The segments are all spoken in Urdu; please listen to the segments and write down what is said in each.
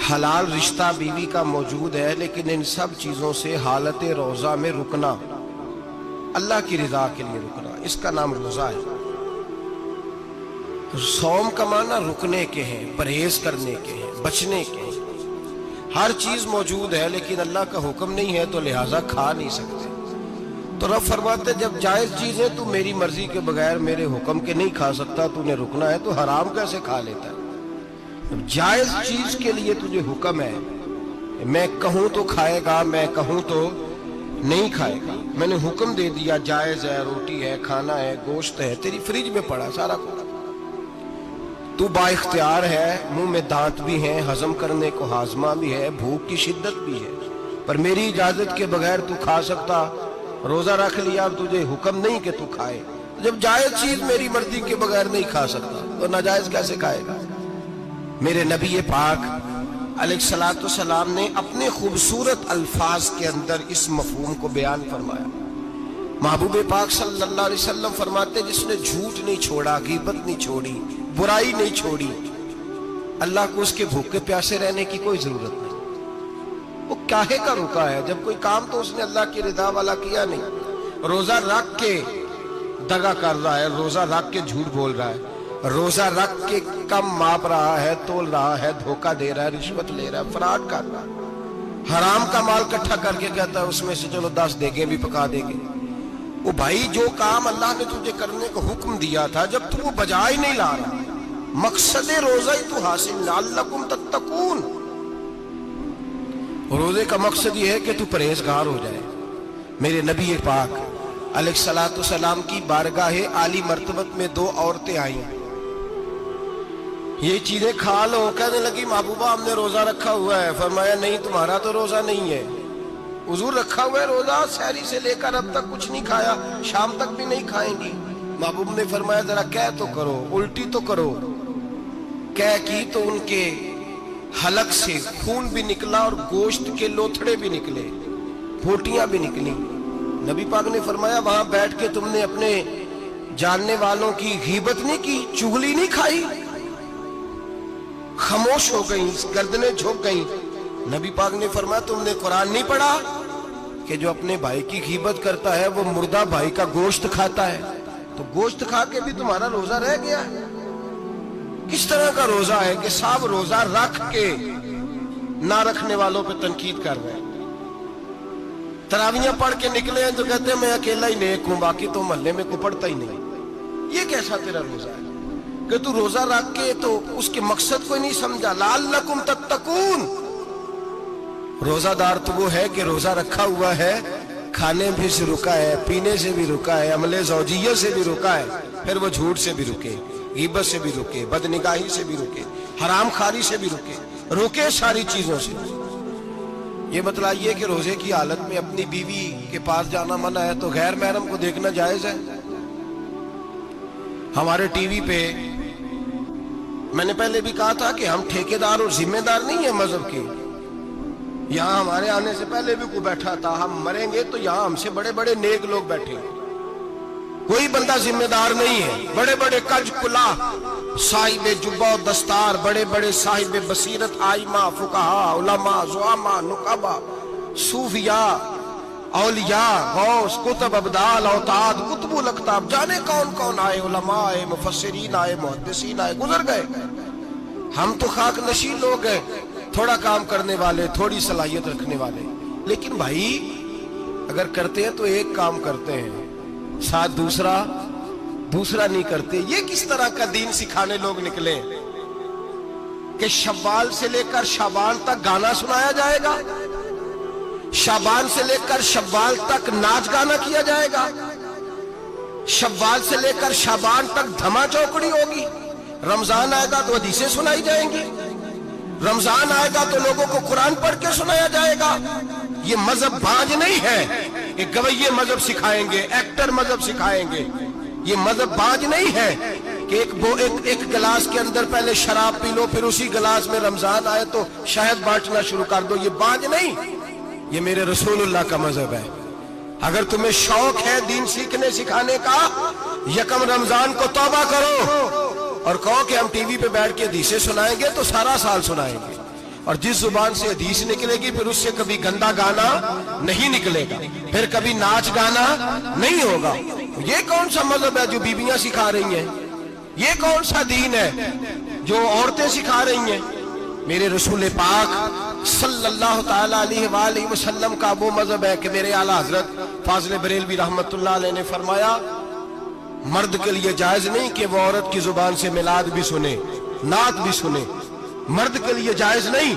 حلال رشتہ بیوی کا موجود ہے، لیکن ان سب چیزوں سے حالت روزہ میں رکنا، اللہ کی رضا کے لیے رکنا، اس کا نام روزہ ہے۔ صوم کا معنی رکنے کے ہیں، پرہیز کرنے کے ہیں، بچنے کے ہیں۔ ہر چیز موجود ہے لیکن اللہ کا حکم نہیں ہے تو لہٰذا کھا نہیں سکتے۔ تو رب فرماتے جب جائز چیزیں تو میری مرضی کے بغیر میرے حکم کے نہیں کھا سکتا، تو نے رکنا ہے تو حرام کیسے کھا لیتا ہے؟ جائز چیز کے لیے تجھے حکم ہے، میں کہوں تو کھائے گا، میں کہوں تو نہیں کھائے گا۔ میں نے حکم دے دیا جائز ہے، روٹی ہے، کھانا ہے، گوشت ہے، تیری فریج میں پڑا سارا کچھ، تو با اختیار ہے، منہ میں دانت بھی ہیں، ہضم کرنے کو ہاضمہ بھی ہے، بھوک کی شدت بھی ہے، پر میری اجازت کے بغیر تو کھا سکتا۔ روزہ رکھ لیا، اب تجھے حکم نہیں کہ تو کھائے۔ جب جائز چیز میری مرضی کے بغیر نہیں کھا سکتا تو ناجائز کیسے کھائے گا؟ میرے نبی پاک علیہ الصلوۃ والسلام نے اپنے خوبصورت الفاظ کے اندر اس مفہوم کو بیان فرمایا۔ محبوب پاک صلی اللہ علیہ وسلم فرماتے جس نے جھوٹ نہیں چھوڑا، غیبت نہیں چھوڑی، برائی نہیں چھوڑی، اللہ کو اس کے بھوکے پیاسے رہنے کی کوئی ضرورت نہیں۔ وہ کاہے کا رکا ہے؟ جب کوئی کام تو اس نے اللہ کی رضا والا کیا نہیں۔ روزہ رکھ کے دغا کر رہا ہے، روزہ رکھ کے جھوٹ بول رہا ہے، روزہ رکھ کے کم ماپ رہا ہے، تول رہا ہے، دھوکہ دے رہا ہے، رشوت لے رہا ہے، فراڈ کر رہا ہے، حرام کا مال اکٹھا کر کے کہتا ہے اس میں سے چلو 10 دیگیں بھی پکا دیں گے۔ وہ بھائی جو کام اللہ نے تجھے کرنے کو حکم دیا تھا، جب تو وہ بجا ہی نہیں لا رہا، مقصد روزہ ہی تو حاصل لعلکم تتقون۔ روزے کا مقصد یہ ہے کہ تو پرہیزگار ہو جائے۔ میرے نبی پاک علیہ الصلوۃ والسلام کی بارگاہ عالی مرتبت میں 2 عورتیں آئیں، یہ چیزیں کھا لو، کہنے لگی محبوبہ ہم نے روزہ رکھا ہوا ہے۔ فرمایا نہیں، تمہارا تو روزہ نہیں ہے، حضور رکھا ہوا ہے روزہ، سحری سے لے کر اب تک کچھ نہیں کھایا، شام تک بھی نہیں کھائیں گی۔ محبوب نے فرمایا ذرا کہہ تو کرو، الٹی تو کرو۔ کہہ کی تو ان کے حلق سے خون بھی نکلا اور گوشت کے لوتھڑے بھی نکلے، پھوٹیاں بھی نکلی۔ نبی پاک نے فرمایا وہاں بیٹھ کے تم نے اپنے جاننے والوں کی غیبت نہیں کی، چغلی نہیں کھائی؟ خاموش ہو گئیں، گردنیں جھک گئیں۔ نبی پاک نے فرمایا تم نے قرآن نہیں پڑھا کہ جو اپنے بھائی کی غیبت کرتا ہے وہ مردہ بھائی کا گوشت کھاتا ہے؟ تو گوشت کھا کے بھی تمہارا روزہ رہ گیا ہے۔ کس طرح کا روزہ ہے کہ صاحب روزہ رکھ کے نہ رکھنے والوں پہ تنقید کر رہے ہیں؟ تراویحاں پڑھ کے نکلے ہیں تو کہتے ہیں میں اکیلا ہی نیک ہوں، باقی تو محلے میں کوئی پڑھتا ہی نہیں۔ یہ کیسا تیرا روزہ ہے کہ تو روزہ رکھ کے تو اس کے مقصد کو نہیں سمجھا؟ لعلکم تتقون۔ روزہ دار تو وہ ہے کہ روزہ رکھا ہوا ہے، کھانے بھی سے رکا ہے، پینے سے بھی رکا ہے، عمل زوجیہ سے بھی رکا ہے، پھر وہ جھوٹ سے بھی رکے، غیبت سے بھی رکے، بدنگاہی سے بھی رکے، حرام خواری سے بھی رکے ساری چیزوں سے۔ یہ بتلائیے کہ روزے کی حالت میں اپنی بیوی کے پاس جانا منع ہے تو غیر محرم کو دیکھنا جائز ہے؟ ہمارے ٹی وی پہ میں نے پہلے بھی کہا تھا کہ ہم ٹھیکیدار اور ذمہ دار نہیں ہیں مذہب کے۔ یہاں ہمارے آنے سے پہلے بھی کوئی بیٹھا تھا، ہم مریں گے تو یہاں ہم سے بڑے بڑے نیک لوگ بیٹھے ہیں، کوئی بندہ ذمہ دار نہیں ہے۔ بڑے بڑے کج کلا، صاحب جبہ و دستار، بڑے بڑے صاحب بصیرت، آئمہ، فقہاء، علماء، زعماء، نقباء، صوفیاء، اولیاء، غوث، کتب، ابدال، اوتاد، کتب الاقطاب، جانے کون کون آئے، علماء آئے، مفسرین آئے، محدثین آئے، گزر گئے۔ ہم تو خاک نشین لوگ ہیں، تھوڑا کام کرنے والے، تھوڑی صلاحیت رکھنے والے۔ لیکن بھائی اگر کرتے ہیں تو ایک کام کرتے ہیں، ساتھ دوسرا نہیں کرتے۔ یہ کس طرح کا دین سکھانے لوگ نکلے کہ شوال سے لے کر شعبان تک گانا سنایا جائے گا، شعبان سے لے کر شوال تک ناچ گانا کیا جائے گا، شوال سے لے کر شعبان تک دھما چوکڑی ہوگی، رمضان آئے گا تو حدیثیں سنائی جائیں گی، رمضان آئے گا تو لوگوں کو قرآن پڑھ کے سنایا جائے گا۔ یہ مذہب بھانج نہیں ہے کہ گویے مذہب سکھائیں گے، ایکٹر مذہب سکھائیں گے۔ یہ مذہب بھانج نہیں ہے کہ ایک گلاس کے اندر پہلے شراب پی لو، پھر اسی گلاس میں رمضان آئے تو شہد بانٹنا شروع کر دو۔ یہ بھانج نہیں، یہ میرے رسول اللہ کا مذہب ہے۔ اگر تمہیں شوق ہے دین سیکھنے سکھانے کا، یکم رمضان کو توبہ کرو اور کہو کہ ہم ٹی وی پہ بیٹھ کے حدیثیں سنائیں گے تو سارا سال سنائیں گے۔ اور جس زبان سے حدیث نکلے گی پھر اس سے کبھی گندا گانا نہیں نکلے گا، پھر کبھی ناچ گانا نہیں ہوگا۔ یہ کون سا مذہب ہے جو بیویاں سکھا رہی ہیں؟ یہ کون سا دین ہے جو عورتیں سکھا رہی ہیں؟ میرے رسول پاک صلی اللہ تعالی علیہ وآلہ وسلم کا وہ مذہب ہے کہ میرے اعلیٰ حضرت فاضل بریلوی رحمت اللہ علیہ نے فرمایا مرد کے لیے جائز نہیں کہ وہ عورت کی زبان سے میلاد بھی سنے، نعت بھی سنے۔ مرد کے لیے جائز نہیں،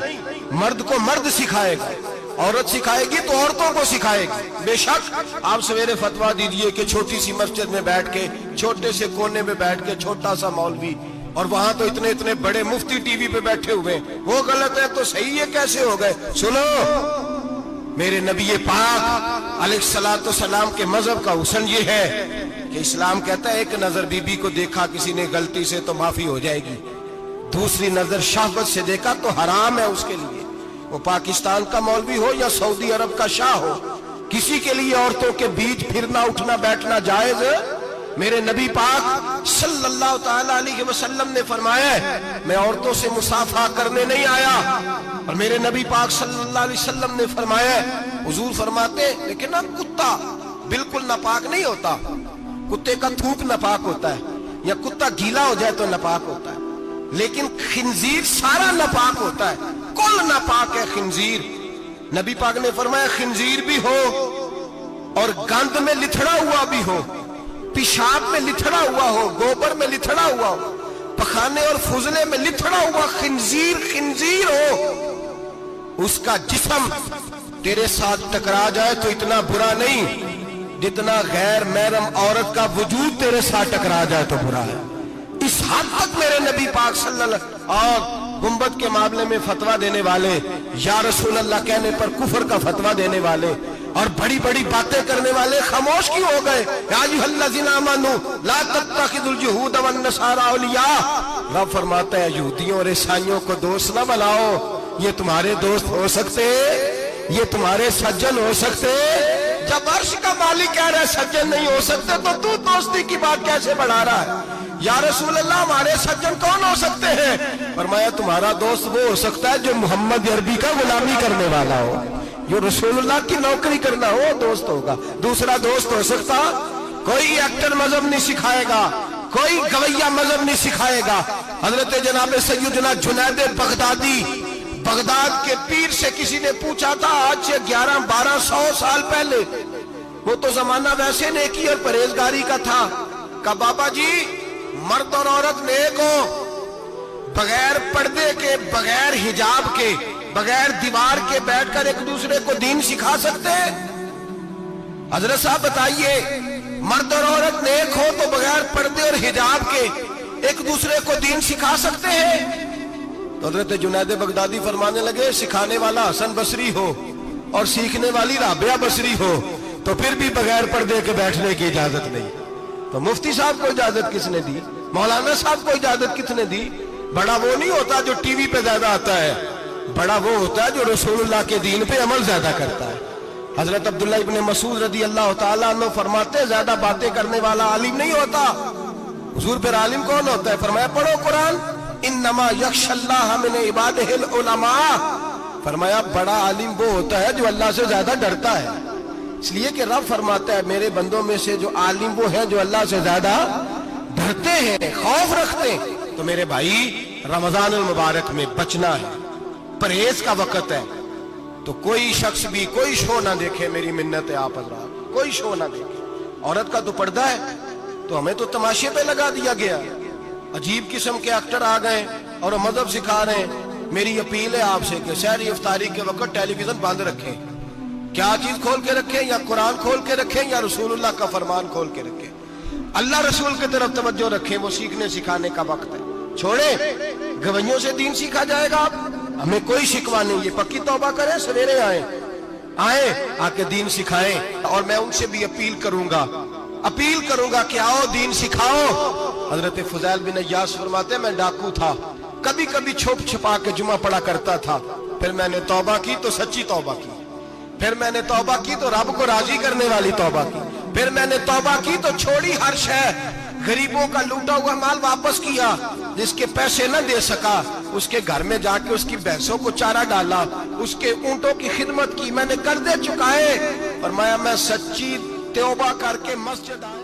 مرد کو مرد سکھائے گا، عورت سکھائے گی تو عورتوں کو سکھائے گی۔ بے شک آپ سویرے فتویٰ دیجئے کہ چھوٹی سی مسجد میں بیٹھ کے، چھوٹے سے کونے میں بیٹھ کے چھوٹا سا مولوی، اور وہاں تو اتنے بڑے مفتی ٹی وی پہ بیٹھے ہوئے، وہ غلط ہے تو صحیح ہے کیسے ہو گئے؟ سنو، میرے نبی پاک علیہ الصلوۃ والسلام کے مذہب کا حسن یہ ہے کہ اسلام کہتا ہے ایک نظر بی بی کو دیکھا کسی نے غلطی سے تو معافی ہو جائے گی، دوسری نظر شہوت سے دیکھا تو حرام ہے اس کے لیے، وہ پاکستان کا مولوی ہو یا سعودی عرب کا شاہ ہو، کسی کے لیے عورتوں کے بیچ پھرنا اٹھنا بیٹھنا جائز ہے۔ میرے نبی پاک صلی اللہ تعالی علیہ وسلم نے فرمایا ہے میں عورتوں سے مصافحہ کرنے نہیں آیا، اور میرے نبی پاک صلی اللہ علیہ وسلم نے فرمایا ہے، حضور فرماتے لیکن نا کتا بالکل ناپاک نہیں ہوتا، کتے کا تھوک ناپاک ہوتا ہے یا کتا گیلا ہو جائے تو ناپاک ہوتا ہے، لیکن خنزیر سارا ناپاک ہوتا ہے، کل ناپاک ہے خنزیر۔ نبی پاک نے فرمایا خنزیر بھی ہو اور گند میں لتھڑا ہوا بھی ہو، پیشاب میں لتھڑا ہوا ہو، گوبر میں لتھڑا ہوا ہو، پخانے اور فضلے میں لتھڑا ہوا خنزیر ہو، اس کا جسم تیرے ساتھ ٹکرا جائے تو اتنا برا نہیں جتنا غیر محرم عورت کا وجود تیرے ساتھ ٹکرا جائے تو برا ہے۔ اس حد تک میرے نبی پاک صلی اللہ علیہ وسلم اور گنبد کے معاملے میں فتویٰ دینے والے، یا رسول اللہ کہنے پر کفر کا فتویٰ دینے والے اور بڑی بڑی باتیں کرنے والے خاموش کیوں ہو گئے؟ یا ایھا الذین آمنوا لا تتخذوا اليہود والنصارى اولیاء، رب فرماتا ہے یہودیوں اور عیسائیوں کو دوست نہ بناؤ، یہ تمہارے دوست ہو سکتے، یہ تمہارے سجن ہو سکتے؟ جب عرش کا مالک کہہ رہا ہے سجن نہیں ہو سکتے تو دوستی کی بات کیسے بڑھا رہا ہے؟ یا رسول اللہ ہمارے سجن کون ہو سکتے ہیں؟ فرمایا تمہارا دوست وہ ہو سکتا ہے جو محمد عربی کا غلامی کرنے والا ہو، جو رسول اللہ کی نوکری کرنا ہو دوست ہوگا۔ دوسرا دوست ہو سکتا؟ کوئی ایکٹر مذہب نہیں سکھائے گا، کوئی گویہ مذہب نہیں سکھائے گا۔ حضرت جناب سیدنا جنید بغدادی، بغداد کے پیر سے کسی نے پوچھا تھا آج سے 1100-1200 سال پہلے، وہ تو زمانہ ویسے نیکی اور پرہیزگاری کا تھا، کہا بابا جی مرد اور عورت نیک ہو، بغیر پردے کے، بغیر حجاب کے، بغیر دیوار کے بیٹھ کر ایک دوسرے کو دین سکھا سکتے ہیں؟ حضرت صاحب بتائیے، مرد اور عورت نیک ہو تو بغیر پردے اور حجاب کے ایک دوسرے کو دین سکھا سکتے ہیں؟ تو حضرت جنید بغدادی فرمانے لگے سکھانے والا حسن بصری ہو اور سیکھنے والی رابعہ بصری ہو تو پھر بھی بغیر پردے کے بیٹھنے کی اجازت نہیں۔ تو مفتی صاحب کو اجازت کس نے دی؟ مولانا صاحب کو اجازت کس نے دی؟ بڑا وہ نہیں ہوتا جو ٹی وی پہ زیادہ آتا ہے، بڑا وہ ہوتا ہے جو رسول اللہ کے دین پہ عمل زیادہ کرتا ہے۔ حضرت عبداللہ ابن مسعود رضی اللہ تعالیٰ عنہ فرماتے زیادہ باتیں کرنے والا عالم نہیں ہوتا۔ حضور پھر عالم کون ہوتا ہے؟ فرمایا پڑھو قرآن، انما یخشی اللہ من عبادہ العلماء، فرمایا بڑا عالم وہ ہوتا ہے جو اللہ سے زیادہ ڈرتا ہے، اس لیے کہ رب فرماتا ہے میرے بندوں میں سے جو عالم وہ ہیں جو اللہ سے زیادہ ڈرتے ہیں، خوف رکھتے ہیں۔ تو میرے بھائی رمضان المبارک میں بچنا ہے، پرہیز کا وقت ہے، تو کوئی شخص بھی کوئی شو نہ دیکھے، میری منت ہے آپ حضرات، کوئی شو نہ دیکھے۔ عورت کا تو پردہ ہے تو ہمیں تو تماشے پہ لگا دیا گیا، عجیب قسم کے ایکٹر آ گئے اور مذہب سکھا رہے ہیں۔ میری اپیل ہے آپ سے کہ سحری افطاری کے وقت ٹیلی ویژن بند رکھیں، کیا چیز کھول کے رکھیں؟ یا قرآن کھول کے رکھیں یا رسول اللہ کا فرمان کھول کے رکھیں، اللہ رسول کی طرف توجہ رکھیں، وہ سیکھنے سکھانے کا وقت ہے۔ چھوڑیں گویوں سے دین سیکھا جائے گا، ہمیں کوئی شکوہ نہیں، یہ پکی توبہ کریں، سویرے آئیں آ کے دین سکھائیں۔ اور میں ان سے بھی اپیل کروں گا کہ آؤ دین سکھاؤ۔ حضرت فضیل بن عیاض فرماتے ہیں میں ڈاکو تھا، کبھی کبھی چھپ چھپا کے جمعہ پڑھا کرتا تھا، پھر میں نے توبہ کی تو سچی توبہ کی، پھر میں نے توبہ کی تو رب کو راضی کرنے والی توبہ کی، پھر میں نے توبہ کی تو چھوڑی ہر شے، غریبوں کا لوٹا ہوا مال واپس کیا، جس کے پیسے نہ دے سکا اس کے گھر میں جا کے اس کی بھینسوں کو چارہ ڈالا، اس کے اونٹوں کی خدمت کی، میں نے قرضے چکائے۔ فرمایا میں سچی توبہ کر کے مسجد آیا۔